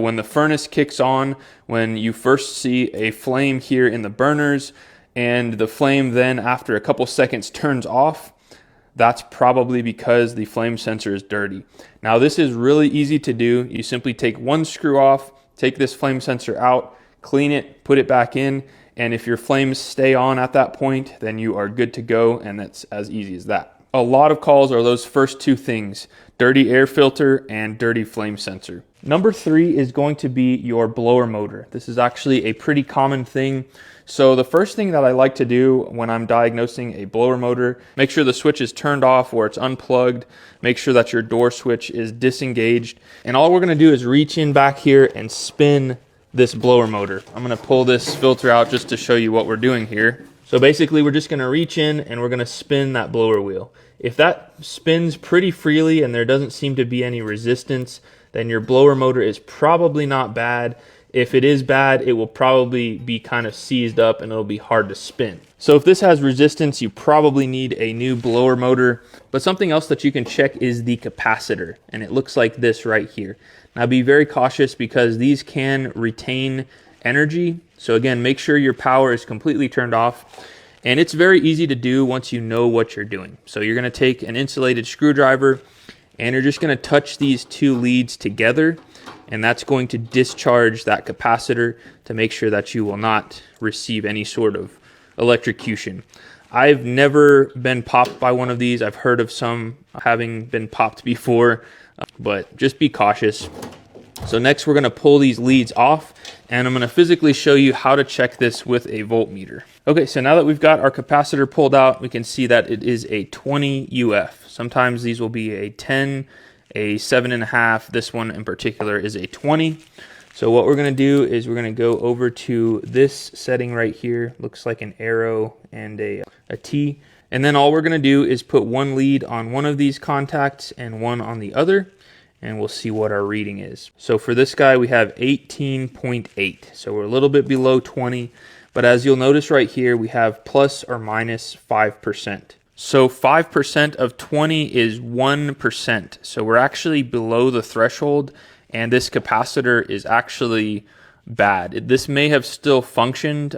When the furnace kicks on, when you first see a flame here in the burners, and the flame then after a couple seconds turns off, that's probably because the flame sensor is dirty. Now this is really easy to do. You simply take one screw off, take this flame sensor out, clean it, put it back in, and if your flames stay on at that point, then you are good to go, and that's as easy as that. A lot of calls are those first two things: dirty air filter and dirty flame sensor. Number 3 is going to be your blower motor. This is actually a pretty common thing. So the first thing that I like to do when I'm diagnosing a blower motor, make sure the switch is turned off or it's unplugged. Make sure that your door switch is disengaged. And all we're gonna do is reach in back here and spin this blower motor. I'm gonna pull this filter out just to show you what we're doing here. So basically we're just gonna reach in and we're gonna spin that blower wheel. If that spins pretty freely and there doesn't seem to be any resistance, then your blower motor is probably not bad. If it is bad, it will probably be kind of seized up and it'll be hard to spin. So if this has resistance, you probably need a new blower motor. But something else that you can check is the capacitor, and it looks like this right here. Now be very cautious because these can retain energy. So again, make sure your power is completely turned off. And it's very easy to do once you know what you're doing. So you're gonna take an insulated screwdriver and you're just gonna touch these two leads together, and that's going to discharge that capacitor to make sure that you will not receive any sort of electrocution. I've never been popped by one of these. I've heard of some having been popped before, but just be cautious. So next we're gonna pull these leads off, and I'm gonna physically show you how to check this with a voltmeter. Okay, so now that we've got our capacitor pulled out, we can see that it is a 20 UF. Sometimes these will be a 10, a 7.5. This one in particular is a 20. So what we're gonna do is we're gonna go over to this setting right here. Looks like an arrow and a T. And then all we're gonna do is put one lead on one of these contacts and one on the other, and we'll see what our reading is. So for this guy, we have 18.8. So we're a little bit below 20, but as you'll notice right here, we have plus or minus 5%. So 5% of 20 is 1%. So we're actually below the threshold, and this capacitor is actually bad. This may have still functioned,